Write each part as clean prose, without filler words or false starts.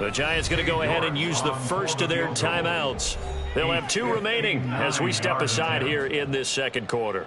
The Giants going to go ahead and use the first of their timeouts. They'll have 2 remaining as we step aside here in this second quarter.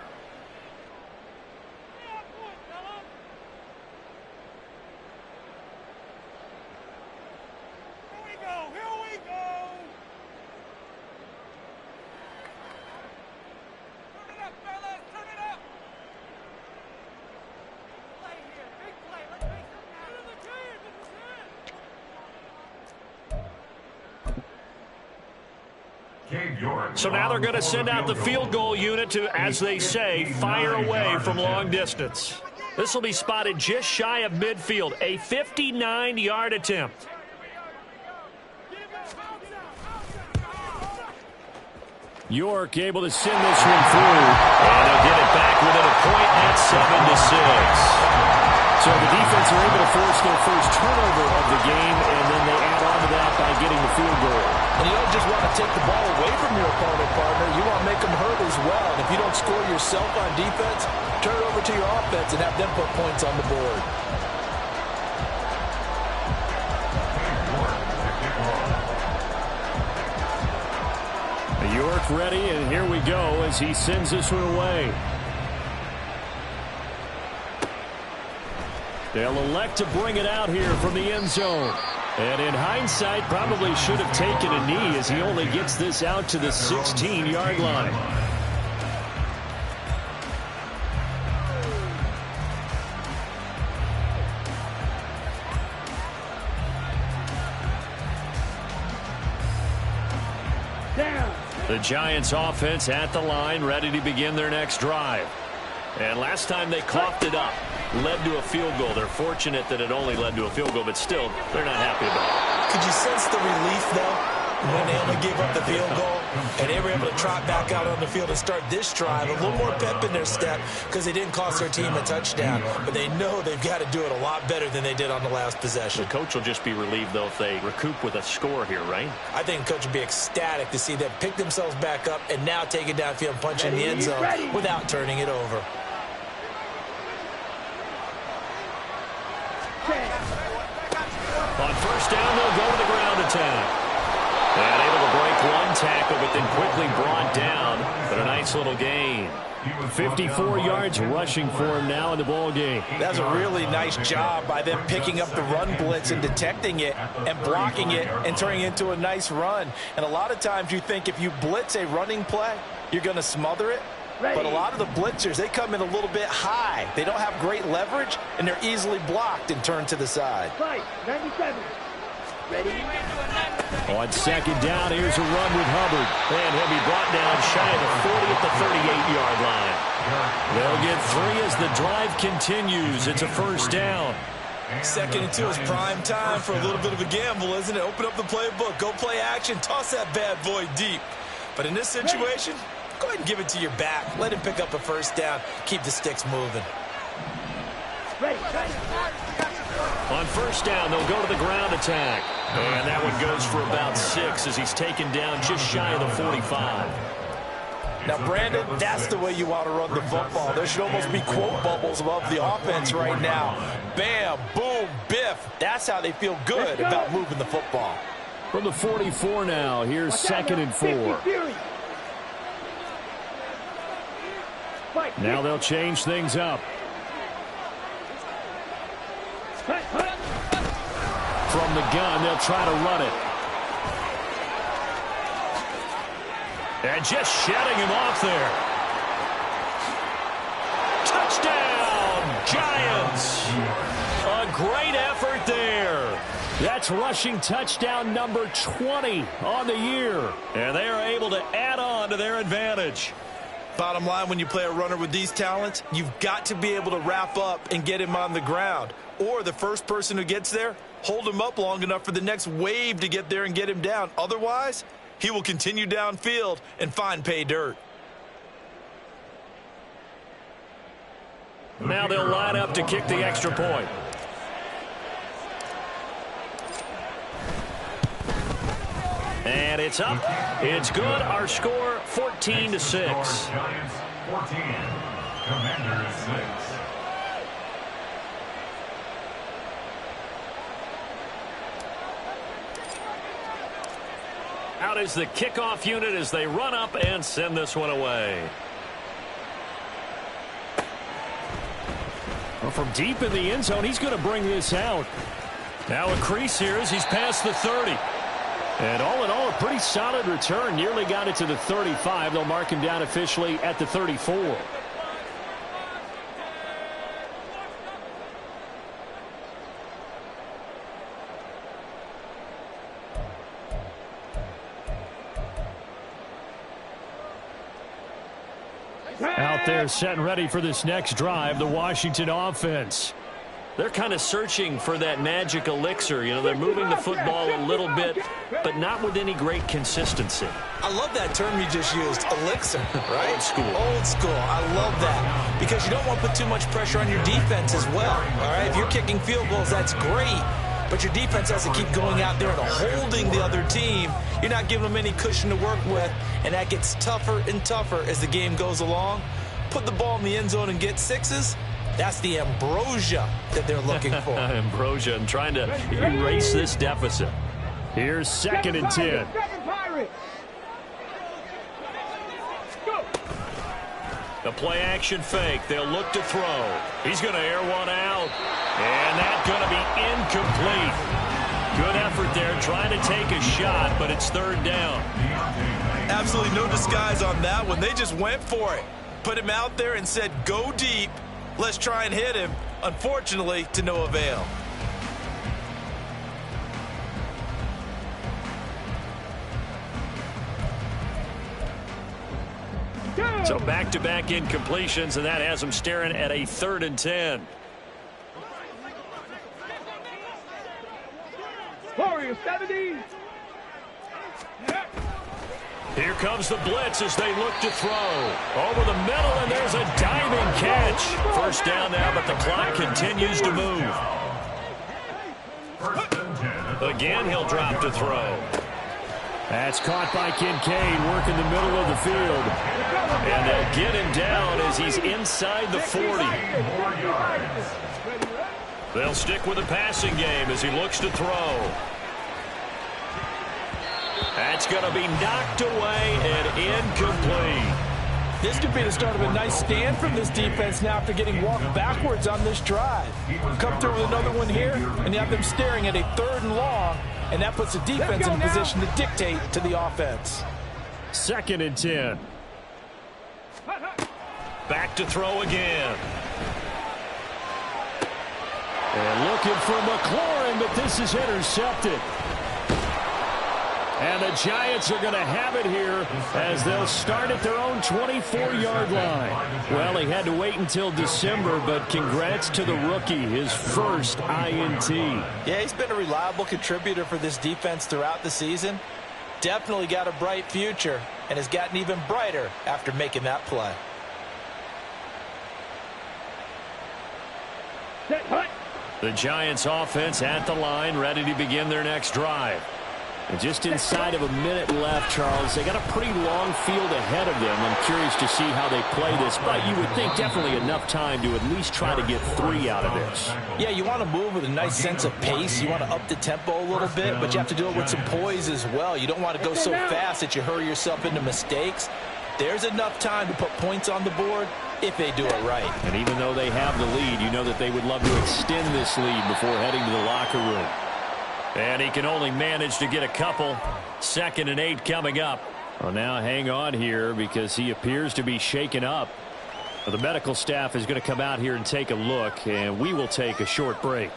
So now they're going to send out the field goal unit to, as they say, fire away from long distance. This will be spotted just shy of midfield, a 59-yard attempt. York able to send this one through, and they'll get it back within a point at 7-6. So the defense are able to force their first turnover of the game, and then they add on to that by getting the field goal. And you don't just want to take the ball away from your opponent, partner. You want to make them hurt as well. And if you don't score yourself on defense, turn it over to your offense and have them put points on the board. York ready, and here we go as he sends this one away. They'll elect to bring it out here from the end zone. And in hindsight, probably should have taken a knee as he only gets this out to the 16-yard line. The Giants offense at the line, ready to begin their next drive. And last time they coughed it up, led to a field goal. They're fortunate that it only led to a field goal, but still, they're not happy about it. Could you sense the relief, though, when they only gave up the field goal and they were able to trot back out on the field and start this drive? A little more pep in their step because they didn't cost their team a touchdown, but they know they've got to do it a lot better than they did on the last possession. The coach will just be relieved, though, if they recoup with a score here, right? I think the coach would be ecstatic to see them pick themselves back up and now take it downfield and punch in the end zone without turning it over. On first down, they'll go to the ground attack. And able to break one tackle, but then quickly brought down. But a nice little gain. 54 yards rushing for him now in the ball game. That's a really nice job by them picking up the run blitz and detecting it and blocking it and turning it into a nice run. And a lot of times you think if you blitz a running play, you're going to smother it. But a lot of the blitzers, they come in a little bit high. They don't have great leverage, and they're easily blocked and turned to the side. 97. Ready? On second down, here's a run with Hubbard. And he'll be brought down shy of the 40 at the 38-yard line. They'll get 3 as the drive continues. It's a first down. 2nd and 2 is prime time for a little bit of a gamble, isn't it? Open up the playbook, go play action, toss that bad boy deep. But in this situation, go ahead and give it to your back. Let him pick up a first down. Keep the sticks moving. Ready. On first down, they'll go to the ground attack. And that one goes for about 6 as he's taken down just shy of the 45. Now, Brandon, that's the way you want to run the football. There should almost be quote bubbles above the offense right now. Bam, boom, biff. That's how they feel good about moving the football. From the 44 now, here's 2nd and 4. Now they'll change things up. From the gun, they'll try to run it. And just shedding him off there. Touchdown, Giants. A great effort there. That's rushing touchdown number 20 on the year. And they are able to add on to their advantage. Bottom line, when you play a runner with these talents, you've got to be able to wrap up and get him on the ground. Or the first person who gets there, hold him up long enough for the next wave to get there and get him down. Otherwise, he will continue downfield and find pay dirt. Now they'll line up to kick the extra point. And it's up. It's good. Our score, 14-6. Giants 14, Commanders 6. Out is the kickoff unit as they run up and send this one away. Well, from deep in the end zone, he's going to bring this out. Now a crease here as he's past the 30. And all in all, a pretty solid return. Nearly got it to the 35. They'll mark him down officially at the 34. Out there set and ready for this next drive, the Washington offense. They're kind of searching for that magic elixir. You know, they're moving the football a little bit, but not with any great consistency. I love that term you just used, elixir, right? Old school. Old school. I love that because you don't want to put too much pressure on your defense as well, all right? If you're kicking field goals, that's great, but your defense has to keep going out there and holding the other team. You're not giving them any cushion to work with, and that gets tougher and tougher as the game goes along. Put the ball in the end zone and get sixes. That's the ambrosia that they're looking for. Ambrosia and trying to erase this deficit. Here's 2nd and 10. The play action fake. They'll look to throw. He's going to air one out. And that's going to be incomplete. Good effort there trying to take a shot, but it's 3rd down. Absolutely no disguise on that one. They just went for it. Put him out there and said, go deep. Let's try and hit him. Unfortunately, to no avail. So back-to-back incompletions, and that has them staring at a 3rd and 10. Warriors 70. Here comes the blitz as they look to throw. Over the middle, and there's a diving catch. 1st down now, but the clock continues to move. Again, he'll drop to throw. That's caught by Kincaid, working the middle of the field. And they'll get him down as he's inside the 40. They'll stick with the passing game as he looks to throw. That's going to be knocked away and incomplete. This could be the start of a nice stand from this defense now after getting walked backwards on this drive. Come through with another one here, and you have them staring at a 3rd and long, and that puts the defense in a position to dictate to the offense. 2nd and 10. Back to throw again. And looking for McLaurin, but this is intercepted. And the Giants are going to have it here as they'll start at their own 24-yard line. Well, he had to wait until December, but congrats to the rookie, his first INT. Yeah, he's been a reliable contributor for this defense throughout the season. Definitely got a bright future and has gotten even brighter after making that play. The Giants offense at the line, ready to begin their next drive. And just inside of a minute left, Charles, they got a pretty long field ahead of them. I'm curious to see how they play this, but you would think definitely enough time to at least try to get 3 out of this. Yeah, you want to move with a nice sense of pace. You want to up the tempo a little bit, but you have to do it with some poise as well. You don't want to go so fast that you hurry yourself into mistakes. There's enough time to put points on the board if they do it right. And even though they have the lead, you know that they would love to extend this lead before heading to the locker room. And he can only manage to get a couple. 2nd and 8 coming up. Well, now hang on here because he appears to be shaken up. Well, the medical staff is going to come out here and take a look, and we will take a short break.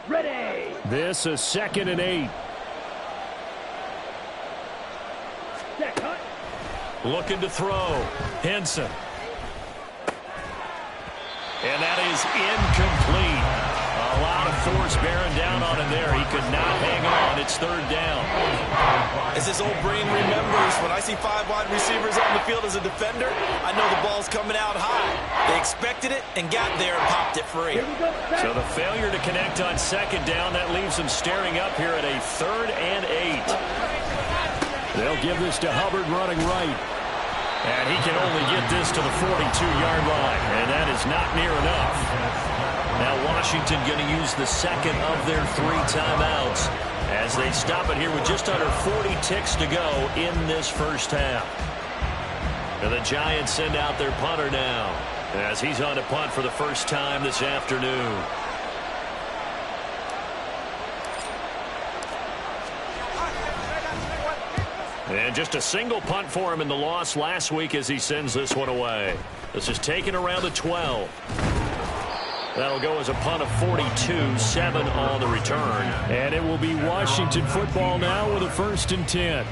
Ready. This is 2nd and 8. Looking to throw. Henson. And that is incomplete. A lot of force bearing down on him there. He could not hang on. It's 3rd down. As this old brain remembers, when I see 5 wide receivers on the field as a defender, I know the ball's coming out high. They expected it and got there and popped it free. So the failure to connect on 2nd down, that leaves them staring up here at a 3rd and 8. They'll give this to Hubbard running right. And he can only get this to the 42-yard line, and that is not near enough. Now Washington going to use the 2nd of their 3 timeouts. as they stop it here with just under 40 ticks to go in this first half. And the Giants send out their punter now as he's on to punt for the first time this afternoon. And just a single punt for him in the loss last week as he sends this one away. This is taken around the 12. That'll go as a punt of 42, 7 on the return. And it will be Washington football now with a 1st and 10.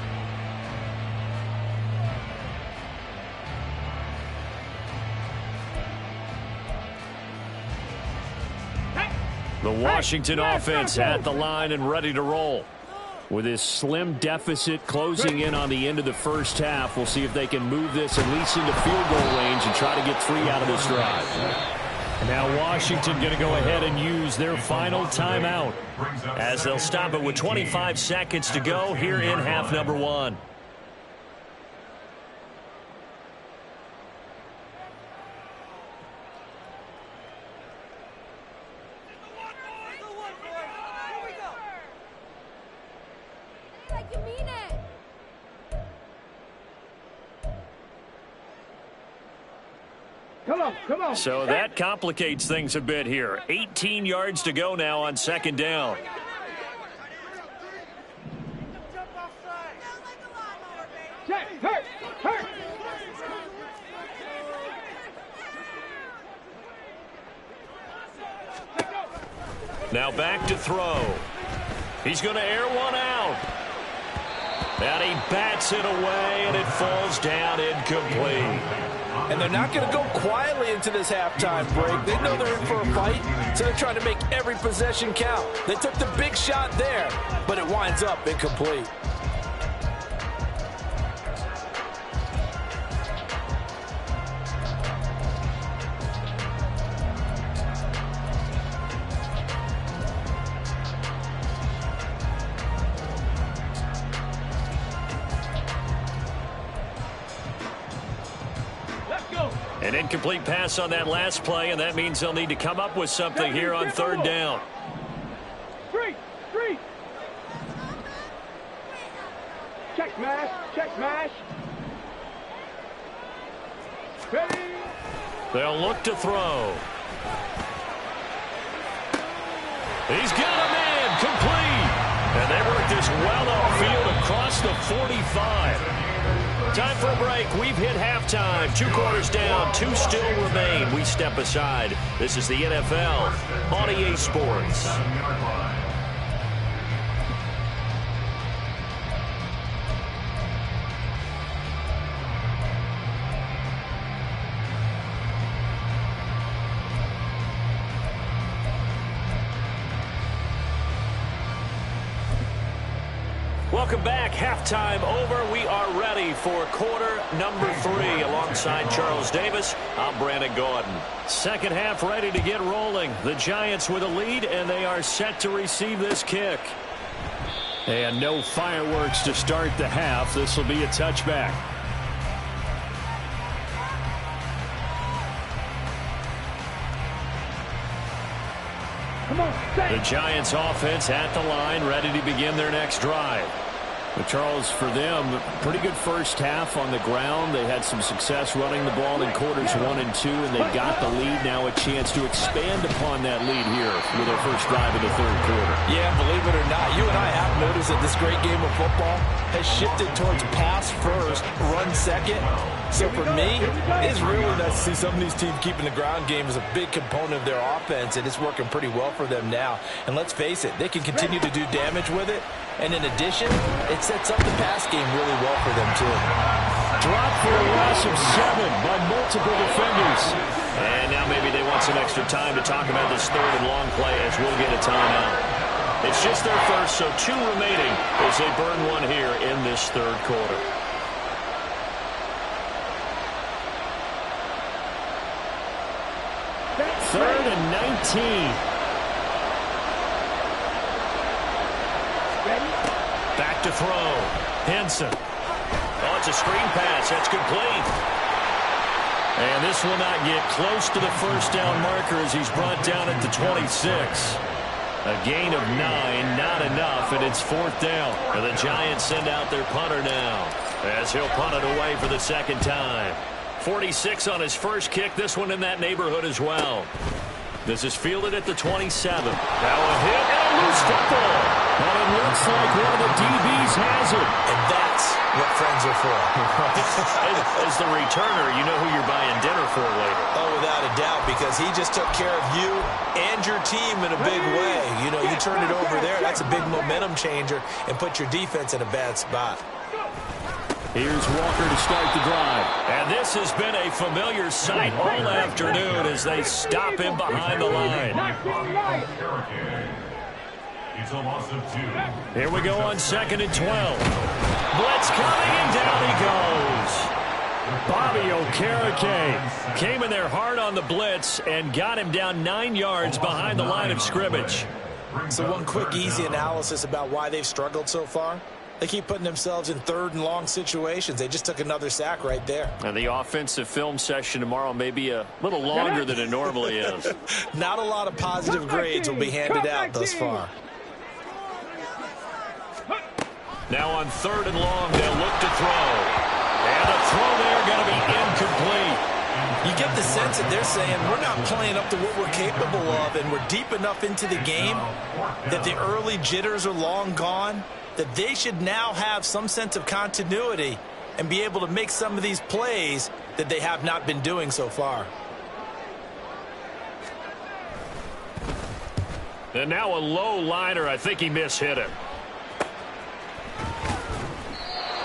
The Washington offense at the line and ready to roll. With this slim deficit closing in on the end of the first half, we'll see if they can move this at least into field goal range and try to get 3 out of this drive. And now Washington going to go ahead and use their final timeout, as they'll stop it with 25 seconds to go here in half number 1. Come on. So that complicates things a bit here. 18 yards to go now on 2nd down. Hurt. Now back to throw. He's going to air one out. And he bats it away, and it falls down incomplete. And they're not going to go quietly into this halftime break. They know they're in for a fight, so they're trying to make every possession count. They took the big shot there, but it winds up incomplete. An incomplete pass on that last play, and that means they'll need to come up with something here on 3rd down. Three. Check mash. Ready. They'll look to throw. He's got a man complete. And they work this well upfield across the 45. Time for a break. We've hit halftime. 2 quarters down. 2 still remain. We step aside. This is the NFL on EA Sports. Welcome back. Halftime over. We are ready for quarter number 3. Alongside Charles Davis, I'm Brandon Gordon. Second half ready to get rolling. The Giants with a lead, and they are set to receive this kick. And no fireworks to start the half. This will be a touchback. The Giants offense at the line, ready to begin their next drive. But Charles, for them, pretty good first half on the ground. They had some success running the ball in quarters 1 and 2, and they got the lead. Now a chance to expand upon that lead here with their first drive in the 3rd quarter. Yeah, believe it or not, you and I have noticed that this great game of football has shifted towards pass first, run second. So for me, it's really nice to see some of these teams keeping the ground game as a big component of their offense, and it's working pretty well for them now. And let's face it, they can continue to do damage with it. And in addition, it sets up the pass game really well for them, too. Drop for a loss of 7 by multiple defenders. And now maybe they want some extra time to talk about this 3rd and long play as we'll get a timeout. It's just their first, so 2 remaining as they burn one here in this 3rd quarter. Third and 19. Back to throw. Henson. Oh, it's a screen pass. That's complete. And this will not get close to the first down marker as he's brought down at the 26. A gain of 9, not enough, and it's 4th down. And the Giants send out their punter now, as he'll punt it away for the second time. 46 on his first kick, this one in that neighborhood as well. This is fielded at the 27. Now a hit and a loose football. And it looks like one of the DBs has it. And that's what friends are for. As the returner, you know who you're buying dinner for later. Oh, without a doubt, because he just took care of you and your team in a big way. You know, you turn it over there, that's a big momentum changer, and put your defense in a bad spot. Here's Walker to start the drive. And this has been a familiar sight all afternoon as they stop him behind the line. It's a loss of 2. Here we go on 2nd and 12. Blitz coming, and down he goes. Bobby Okereke came in there hard on the blitz and got him down 9 yards behind the line of scrimmage. So one quick, easy analysis about why they've struggled so far. They keep putting themselves in 3rd and long situations. They just took another sack right there. And the offensive film session tomorrow may be a little longer than it normally is. Not a lot of positive grades will be handed out thus far. Now on 3rd and long, they'll look to throw. And the throw there going to be incomplete. You get the sense that they're saying we're not playing up to what we're capable of, and we're deep enough into the game that the early jitters are long gone, that they should now have some sense of continuity and be able to make some of these plays that they have not been doing so far. And now a low liner. I think he mishit it.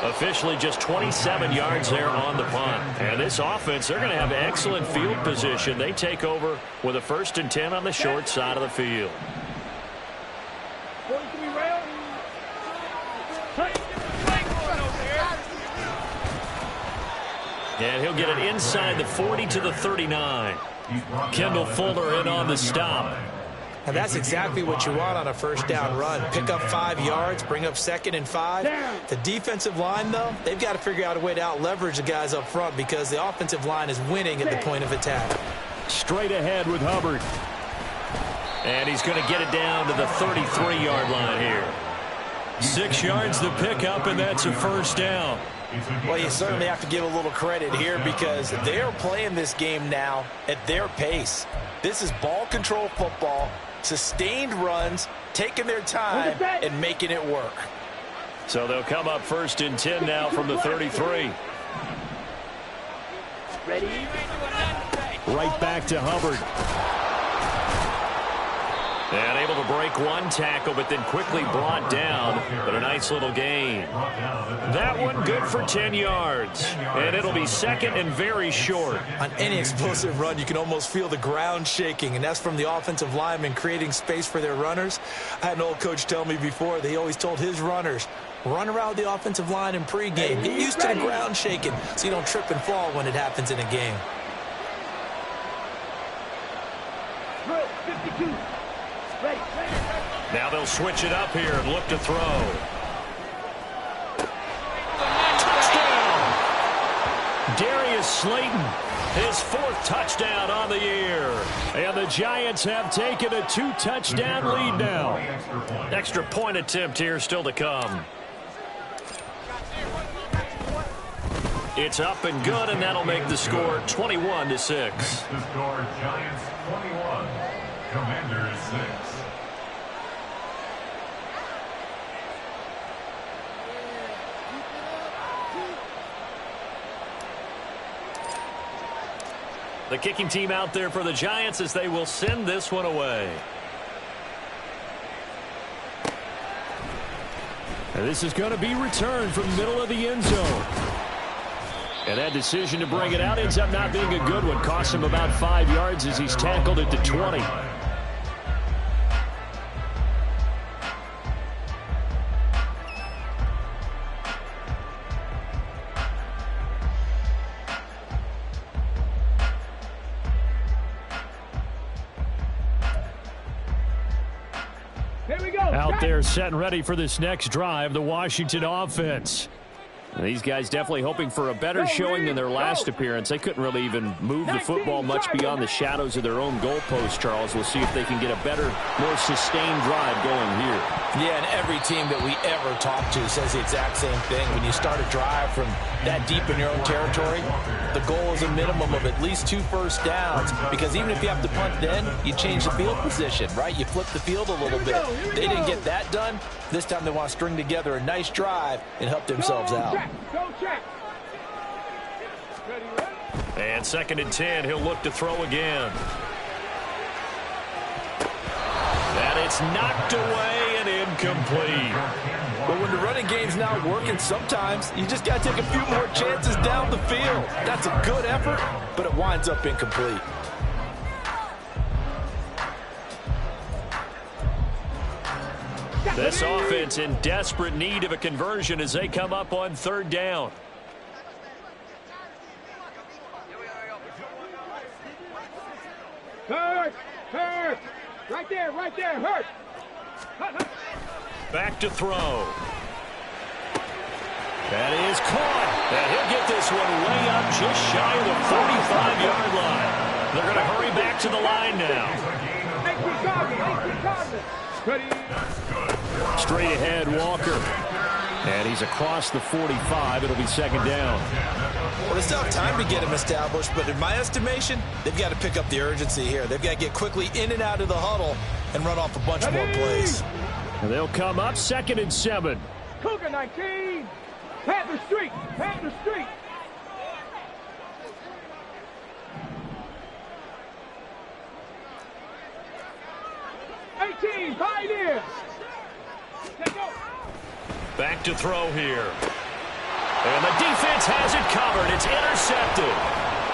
Officially just 27 yards there on the punt. And this offense, they're going to have excellent field position. They take over with a 1st and 10 on the short side of the field. And he'll get it inside the 40 to the 39. Kendall Fuller in on the stop. And that's exactly what you want on a 1st down run. Pick up 5 yards, bring up 2nd and 5. The defensive line, though, they've got to figure out a way to out-leverage the guys up front because the offensive line is winning at the point of attack. Straight ahead with Hubbard. And he's going to get it down to the 33-yard line here. 6 yards to pick up, and that's a 1st down. Well, you certainly have to give a little credit here because they're playing this game now at their pace. This is ball control football, sustained runs, taking their time and making it work. So they'll come up 1st and 10 now from the 33. Ready? Right back to Hubbard. And able to break one tackle, but then quickly brought down. But a nice little gain. That one good for 10 yards. And it'll be 2nd and very short. On any explosive run, you can almost feel the ground shaking, and that's from the offensive linemen creating space for their runners. I had an old coach tell me before, they always told his runners, run around the offensive line in pregame. Get used to the ground shaking so you don't trip and fall when it happens in a game. 52. Ready. Now they'll switch it up here and look to throw. Touchdown! Darius Slayton, his 4th touchdown on the year. And the Giants have taken a 2-touchdown lead now. Extra point attempt here still to come. It's up and good, and that'll make the score 21-6. The score, Giants 21, Commanders 6. The kicking team out there for the Giants as they will send this one away. And this is going to be returned from the middle of the end zone. And that decision to bring it out ends up not being a good one. Costs him about 5 yards as he's tackled at the 20. Here we go. Out there set and ready for this next drive, the Washington offense. These guys definitely hoping for a better showing than their last appearance. They couldn't really even move the football much beyond the shadows of their own goalpost, Charles. We'll see if they can get a better, more sustained drive going here. Yeah, and every team that we ever talk to says the exact same thing. When you start a drive from that deep in your own territory, the goal is a minimum of at least 2 first downs, because even if you have to punt then, you change the field position, right? You flip the field a little bit. They didn't get that done. This time they want to string together a nice drive and help themselves out. And 2nd and 10, he'll look to throw again. And it's knocked away and incomplete. But when the running game's not working, sometimes you just got to take a few more chances down the field. That's a good effort, but it winds up incomplete. This offense in desperate need of a conversion as they come up on 3rd down. Hurt! Right there, hurt! Back to throw. That is caught. And he'll get this one way up just shy of the 45-yard line. They're going to hurry back to the line now. Straight ahead, Walker. And he's across the 45. It'll be 2nd down. Well, they still have time to get him established, but in my estimation, they've got to pick up the urgency here. They've got to get quickly in and out of the huddle and run off a bunch more plays. And they'll come up 2nd and 7. Cougar 19! Panther Street! 18, Pioneer! Back to throw here. And the defense has it covered. It's intercepted.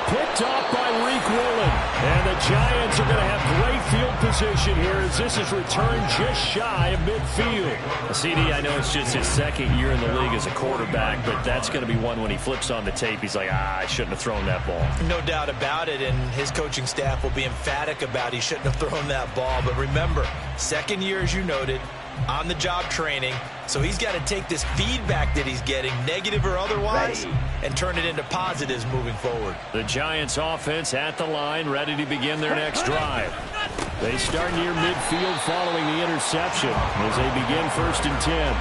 Picked off by Reek Woolen. And the Giants are going to have great field position here as this is returned just shy of midfield. CD, I know it's just his 2nd year in the league as a quarterback, but that's going to be one when he flips on the tape, he's like, I shouldn't have thrown that ball. No doubt about it, and his coaching staff will be emphatic about he shouldn't have thrown that ball. But remember, 2nd year, as you noted, on-the-job training, so he's got to take this feedback that he's getting, negative or otherwise, and turn it into positives moving forward. The Giants offense at the line, ready to begin their next drive. They start near midfield following the interception as they begin 1st and 10.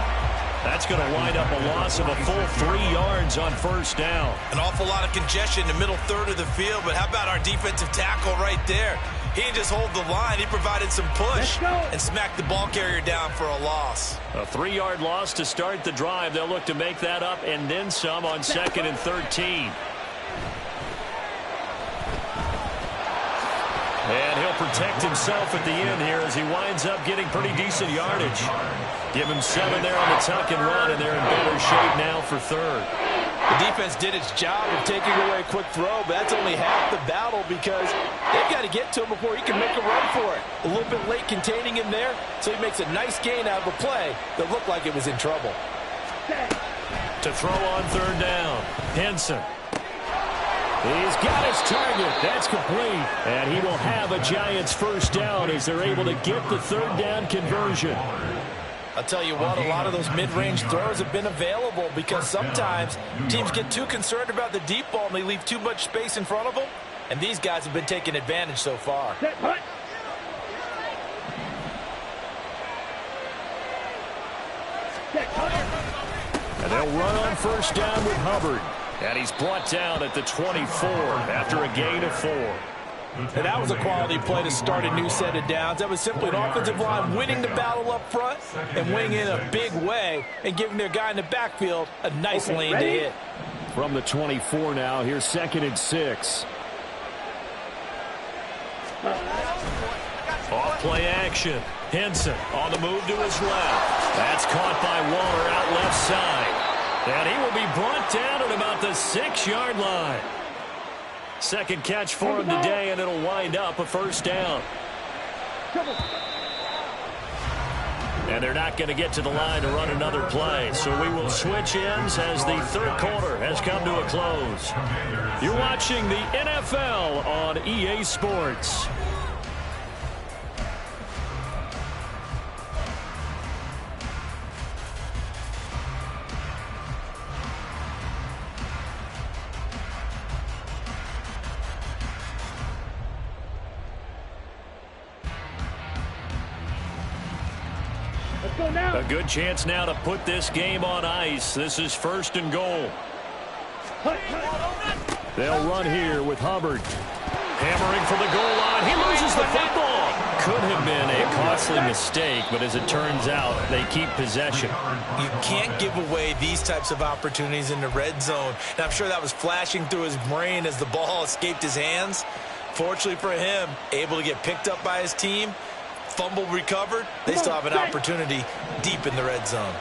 That's going to wind up a loss of a full 3 yards on 1st down. An awful lot of congestion in the middle third of the field, but how about our defensive tackle right there? He didn't just hold the line. He provided some push and smacked the ball carrier down for a loss. A 3-yard loss to start the drive. They'll look to make that up and then some on 2nd and 13. And he'll protect himself at the end here as he winds up getting pretty decent yardage. Give him 7 there on the tuck and run, and they're in better shape now for 3rd. The defense did its job of taking away a quick throw, but that's only half the battle because they've got to get to him before he can make a run for it. A little bit late containing him there, so he makes a nice gain out of a play that looked like it was in trouble. To throw on 3rd down, Henson. He's got his target. That's complete. And he will have a Giants 1st down as they're able to get the 3rd down conversion. I'll tell you what, a lot of those mid-range throws have been available because sometimes teams get too concerned about the deep ball and they leave too much space in front of them. And these guys have been taking advantage so far. And they'll run on 1st down with Hubbard. And he's brought down at the 24 after a gain of 4. And that was a quality play to start a new set of downs. That was simply an offensive line winning the battle up front and winning in a big way and giving their guy in the backfield a nice lane to hit. From the 24 now, here's 2nd and 6. Off play action. Henson on the move to his left. That's caught by Waller out left side. And he will be brought down at about the 6-yard line. 2nd catch for him today, and it'll wind up a 1st down. And they're not going to get to the line to run another play. So we will switch ends as the 3rd quarter has come to a close. You're watching the NFL on EA Sports. A good chance now to put this game on ice. This is 1st and goal. They'll run here with Hubbard. Hammering for the goal line. He loses the football. Could have been a costly mistake, but as it turns out, they keep possession. You can't give away these types of opportunities in the red zone. And I'm sure that was flashing through his brain as the ball escaped his hands. Fortunately for him, able to get picked up by his team, fumble recovered. They still have an opportunity deep in the red zone.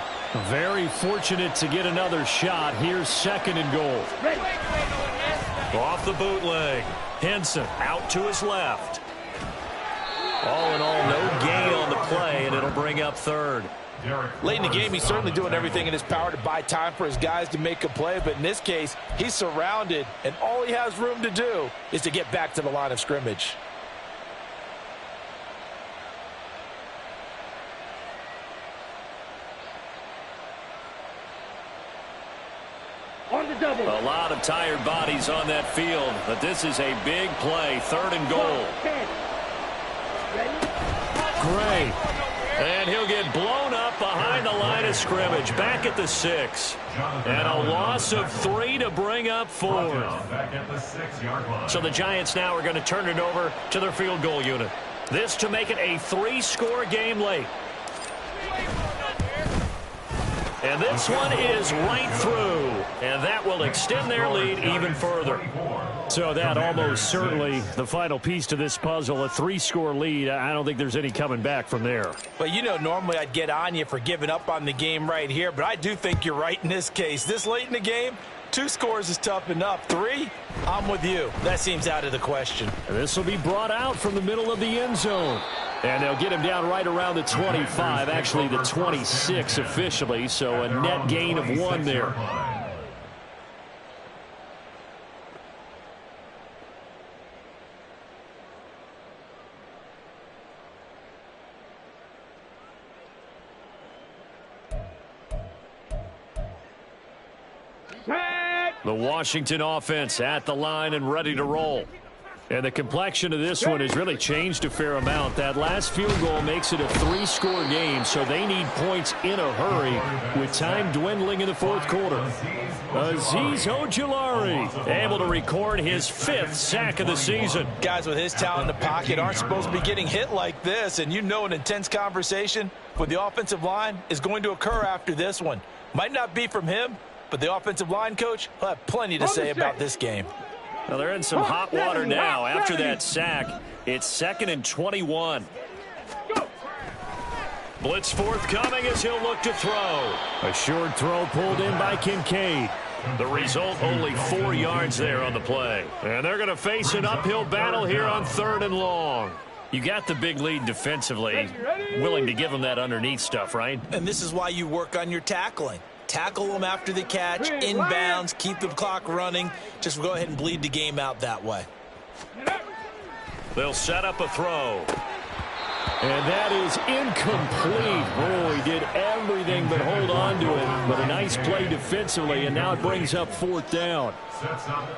Very fortunate to get another shot. Here's 2nd and goal. Off the bootleg. Henson out to his left. All in all, no gain on the play, and it'll bring up 3rd. Late in the game, he's certainly doing everything in his power to buy time for his guys to make a play, but in this case, he's surrounded, and all he has room to do is to get back to the line of scrimmage. A lot of tired bodies on that field, but this is a big play. 3rd and goal. Gray. And he'll get blown up behind the line of scrimmage. Back at the 6. And a loss of 3 to bring up 4th. So the Giants now are going to turn it over to their field goal unit. This to make it a 3-score game late. And this one is right through. And that will extend their lead even further. So that almost certainly the final piece to this puzzle, a 3-score lead. I don't think there's any coming back from there. Well, you know, normally I'd get on you for giving up on the game right here, but I do think you're right in this case. This late in the game, 2 scores is tough enough. 3, I'm with you. That seems out of the question. And this will be brought out from the middle of the end zone. And they'll get him down right around the 25, actually the 26 officially, so a net gain of 1 there. The Washington offense at the line and ready to roll. And the complexion of this one has really changed a fair amount. That last field goal makes it a 3-score game, so they need points in a hurry with time dwindling in the 4th quarter. Azeez Ojulari able to record his 5th sack of the season. Guys with his talent in the pocket aren't supposed to be getting hit like this, and you know an intense conversation with the offensive line is going to occur after this one. Might not be from him, but the offensive line coach will have plenty to say about this game. Well, they're in some hot water now. After that sack, it's 2nd and 21. Blitz forthcoming as he'll look to throw. A short throw pulled in by Kincaid. The result, only 4 yards there on the play. And they're going to face an uphill battle here on 3rd and long. You got the big lead defensively. Willing to give them that underneath stuff, right? And this is why you work on your tackling. Tackle them after the catch, inbounds, keep the clock running. Just go ahead and bleed the game out that way. They'll set up a throw. And that is incomplete. Oh, he did everything but hold on to it. But a nice play defensively, and now it brings up 4th down.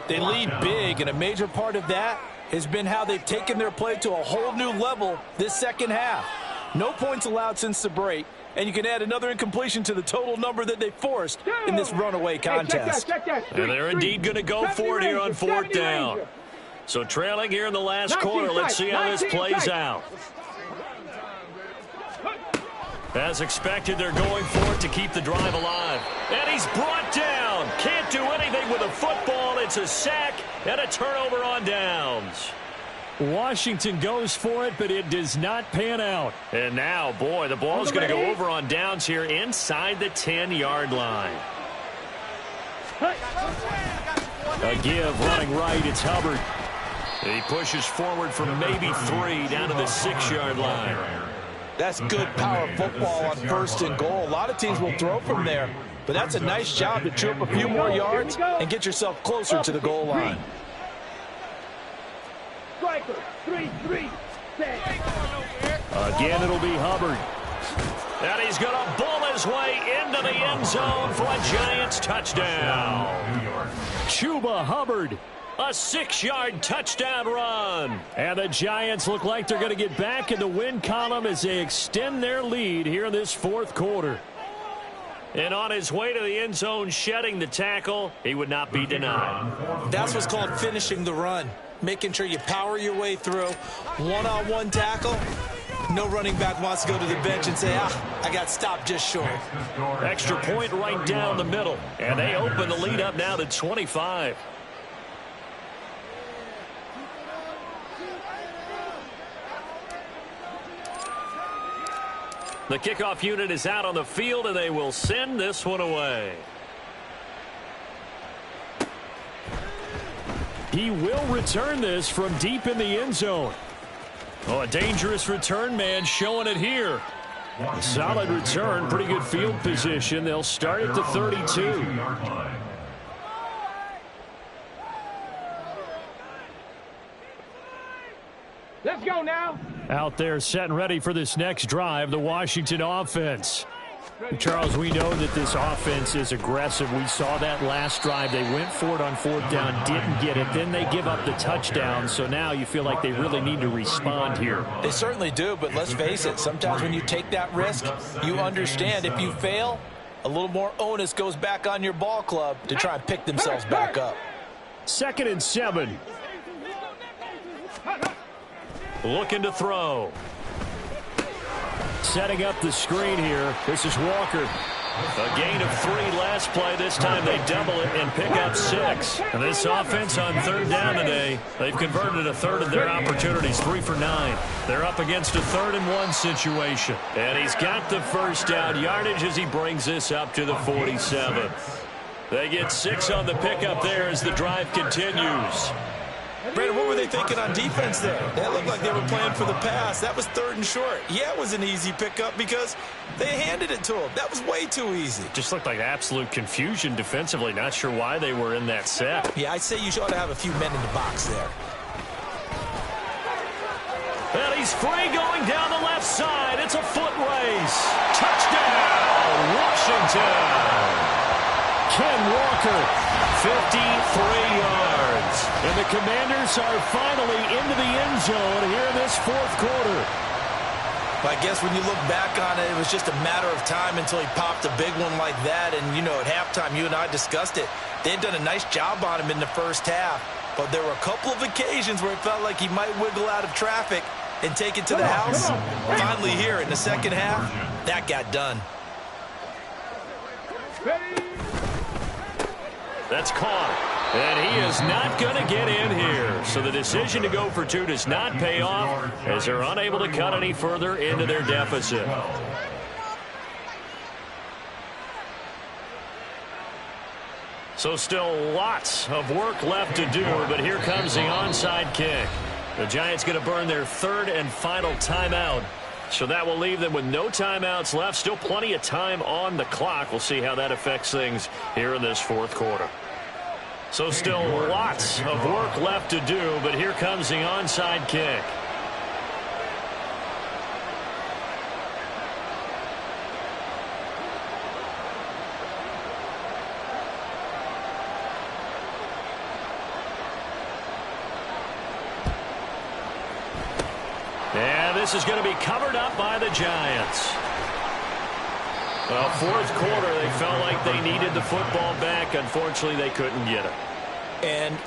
They lead big, and a major part of that has been how they've taken their play to a whole new level this second half. No points allowed since the break. And you can add another incompletion to the total number that they forced in this runaway contest. And they're indeed going to go for it here on 4th down. So trailing here in the last quarter. Let's see how this plays out. As expected, they're going for it to keep the drive alive. And he's brought down. Can't do anything with a football. It's a sack and a turnover on downs. Washington goes for it, but it does not pan out. And now, boy, the ball's going to go over on downs here inside the 10-yard line. A give running right. It's Hubbard. He pushes forward for maybe 3 down to the 6-yard line. That's good power football on 1st and goal. A lot of teams will throw from there, but that's a nice job to chew up a few more yards and get yourself closer to the goal line. Again, it'll be Hubbard. And he's going to bull his way into the end zone for a Giants touchdown. Chuba Hubbard, A 6-yard touchdown run. And the Giants look like they're going to get back in the win column as they extend their lead here in this fourth quarter. And on his way to the end zone, shedding the tackle, he would not be denied. That's what's called finishing the run. Making sure you power your way through. One-on-one tackle. No running back wants to go to the bench and say, I got stopped just short. Extra point right down the middle. And they open the lead up now to 25. The kickoff unit is out on the field, and they will send this one away. He will return this from deep in the end zone. Oh, a dangerous return man showing it here. A solid return, pretty good field position. They'll start at the 32. Let's go now. Out there setting ready for this next drive, the Washington offense. Charles, we know that this offense is aggressive. We saw that last drive. They went for it on fourth down, didn't get it. Then they give up the touchdown. So now you feel like they really need to respond here. They certainly do, but let's face it. Sometimes when you take that risk, you understand if you fail, a little more onus goes back on your ball club to try and pick themselves back up. 2nd and 7. Looking to throw. Setting up the screen here. This is Walker. A gain of 3 last play. This time they double it and pick up 6. And this offense on 3rd down today, they've converted a third of their opportunities, 3 for 9. They're up against a 3rd and 1 situation. And he's got the first down yardage as he brings this up to the 47. They get 6 on the pickup there as the drive continues. Brandon, what were they thinking on defense there? That looked like they were playing for the pass. That was 3rd and short. Yeah, it was an easy pickup because they handed it to him. That was way too easy. Just looked like absolute confusion defensively. Not sure why they were in that set. Yeah, I'd say you ought to have a few men in the box there. And he's free going down the left side. It's a foot race. Touchdown, Washington. Ken Walker, 53 yards. And the Commanders are finally into the end zone here in this fourth quarter. I guess when you look back on it, it was just a matter of time until he popped a big one like that. And, you know, at halftime, you and I discussed it. They had done a nice job on him in the first half. But there were a couple of occasions where it felt like he might wiggle out of traffic and take it to the house. Finally here in the second half, that got done. That's caught. And he is not going to get in here. So the decision to go for 2 does not pay off as they're unable to cut any further into their deficit. So still lots of work left to do, but here comes the onside kick. The Giants going to burn their 3rd and final timeout. So that will leave them with no timeouts left. Still plenty of time on the clock. We'll see how that affects things here in this fourth quarter. So still lots of work left to do, but here comes the onside kick. And this is going to be covered up by the Giants. Well, fourth quarter, they felt like they needed the football back. Unfortunately, they couldn't get it. And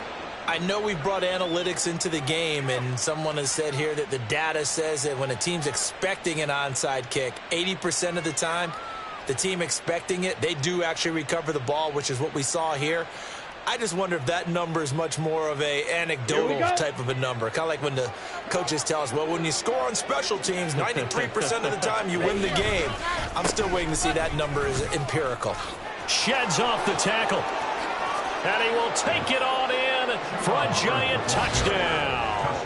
I know we brought analytics into the game, and someone has said here that the data says that when a team's expecting an onside kick, 80% of the time, the team expecting it, they do actually recover the ball, which is what we saw here. I just wonder if that number is much more of a anecdotal type of a number. Kind of like when the coaches tell us, well, when you score on special teams, 93% of the time you win the game. I'm still waiting to see that number is empirical. Sheds off the tackle. And he will take it on in for a Giant touchdown.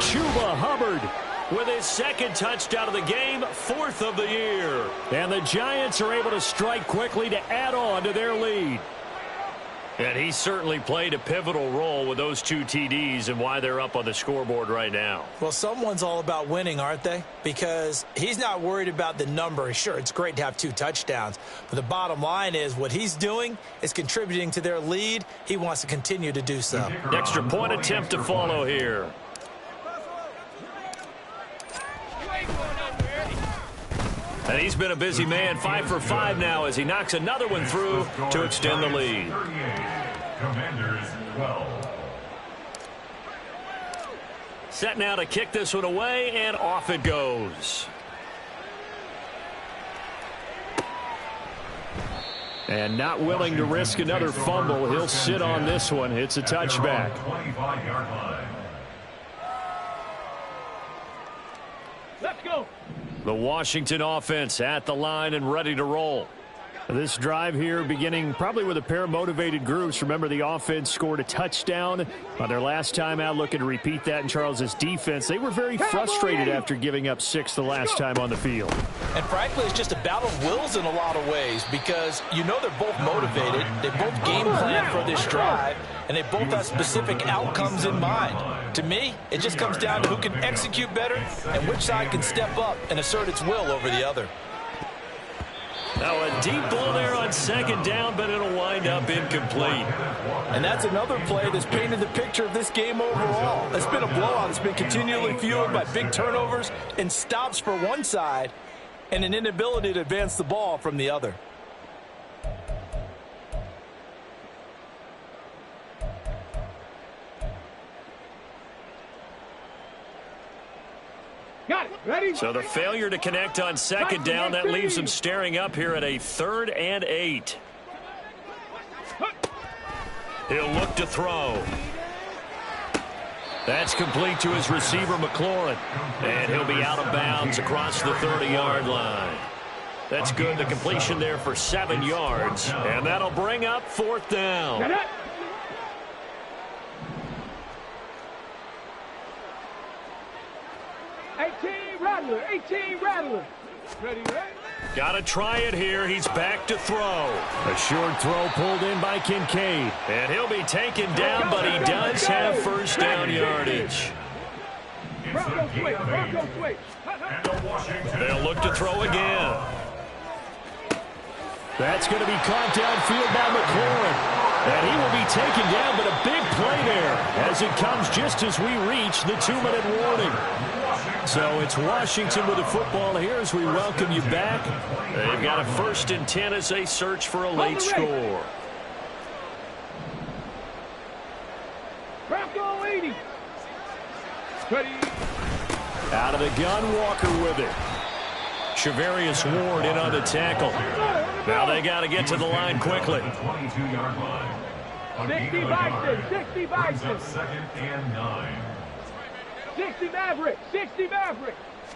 Chuba Hubbard with his 2nd touchdown of the game, 4th of the year. And the Giants are able to strike quickly to add on to their lead. And he certainly played a pivotal role with those 2 TDs and why they're up on the scoreboard right now. Well, someone's all about winning, aren't they? Because he's not worried about the number. Sure, it's great to have 2 touchdowns, but the bottom line is what he's doing is contributing to their lead. He wants to continue to do so. Extra point attempt to follow here. And he's been a busy man, 5 for 5 now as he knocks another one through to extend the lead. Commanders 12. Set now to kick this one away, and off it goes. And not willing to risk another fumble. He'll sit on this one. It's a touchback. 25-yard line. Let's go. The Washington offense at the line and ready to roll. This drive here beginning probably with a pair of motivated groups. Remember, the offense scored a touchdown on their last time out, looking to repeat that in Charles's defense. They were very frustrated after giving up 6 the last time on the field. And frankly, it's just a battle of wills in a lot of ways because you know they're both motivated. They both game plan for this drive, and they both have specific outcomes in mind. To me, it just comes down to who can execute better and which side can step up and assert its will over the other. Now a deep ball there on second down, but it'll wind up incomplete. And that's another play that's painted the picture of this game overall. It's been a blowout. It's been continually fueled by big turnovers and stops for one side and an inability to advance the ball from the other. Got it. Ready? So the failure to connect on second down, that leaves them staring up here at a 3rd and 8. He'll look to throw. That's complete to his receiver, McLaurin. And he'll be out of bounds across the 30-yard line. That's good. The completion there for 7 yards. And that'll bring up 4th down. Got it. 18 Rattler. Ready, ready? Got to try it here. He's back to throw. A short throw pulled in by Kincaid. And he'll be taken down, but he does have first down yardage. Bronco switch. They'll look to throw again. That's going to be caught downfield by McLaurin. And he will be taken down, but a big play there as it comes just as we reach the 2-minute warning. So it's Washington with the football here as we welcome you back. They've got a 1st and 10 as they search for a late score. Bronco 80. Ready. Out of the gun, Walker with it. Shavarius Ward in on the tackle. Now they got to get to the line quickly. 22-yard line. 60 Bison. 60 Bison. 2nd and 9. 60 Maverick. 60 Maverick.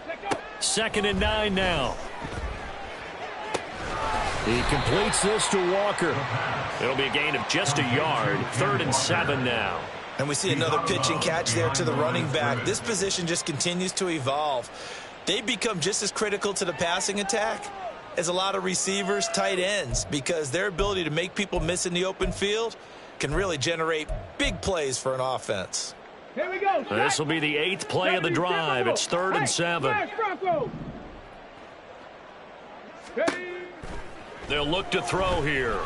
Let's go. 2nd and 9 now. He completes this to Walker. It'll be a gain of just a yard. 3rd and 7 now. And we see another pitch and catch there to the running back. This position just continues to evolve. They become just as critical to the passing attack as a lot of receivers, tight ends, because their ability to make people miss in the open field can really generate big plays for an offense. Here we go. This will be the 8th play of the drive. It's 3rd and 7. They'll look to throw here.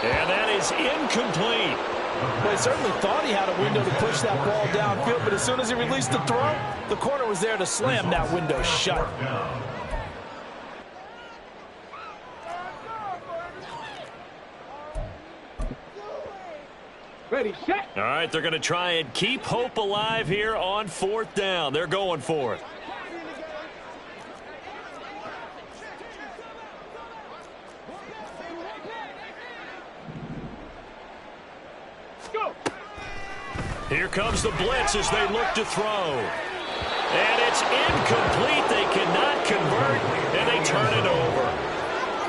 And that is incomplete. Well, he certainly thought he had a window to push that ball downfield, but as soon as he released the throw, the corner was there to slam that window shut. Ready, set. All right, they're going to try and keep hope alive here on 4th down. They're going for it. Go. Here comes the blitz as they look to throw. And it's incomplete. They cannot convert, and they turn it over.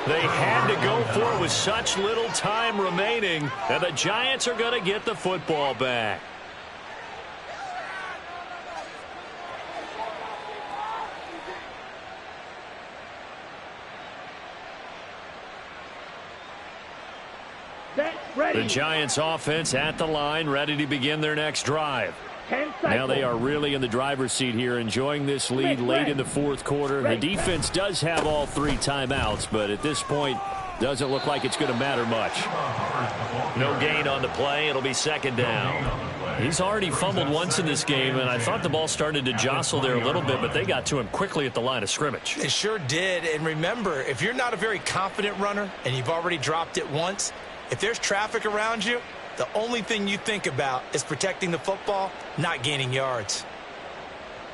They had to go for it with such little time remaining, and the Giants are going to get the football back. Set. Ready. The Giants offense at the line, ready to begin their next drive. 10 seconds. Now they are really in the driver's seat here, enjoying this lead late in the fourth quarter. The defense does have all 3 timeouts, but at this point, doesn't look like it's going to matter much. No gain on the play. It'll be second down. He's already fumbled once in this game, and I thought the ball started to jostle there a little bit, but they got to him quickly at the line of scrimmage. It sure did. And remember, if you're not a very confident runner and you've already dropped it once, if there's traffic around you, the only thing you think about is protecting the football, not gaining yards.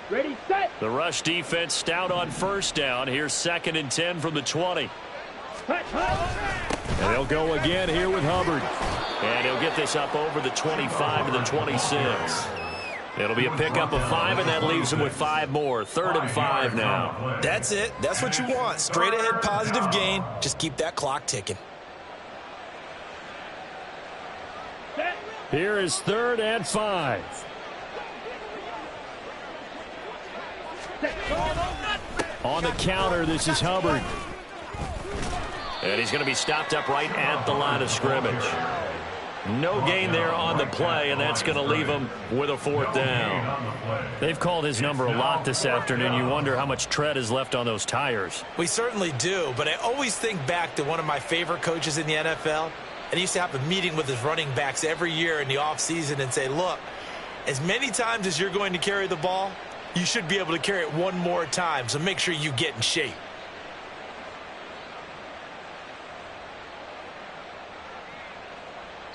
Ready, set. The rush defense stout on first down. Here's 2nd and 10 from the 20. And they'll go again here with Hubbard. And he'll get this up over the 25 to the 26. It'll be a pickup of 5, and that leaves him with 5 more. 3rd and 5 now. That's it. That's what you want. Straight ahead positive gain. Just keep that clock ticking. Here is 3rd and 5. On the counter, this is Hubbard. And he's going to be stopped up right at the line of scrimmage. No gain there on the play, and that's going to leave him with a 4th down. They've called his number a lot this afternoon. You wonder how much tread is left on those tires. We certainly do, but I always think back to one of my favorite coaches in the NFL. And he used to have a meeting with his running backs every year in the offseason and say, look, as many times as you're going to carry the ball, you should be able to carry it one more time, so make sure you get in shape.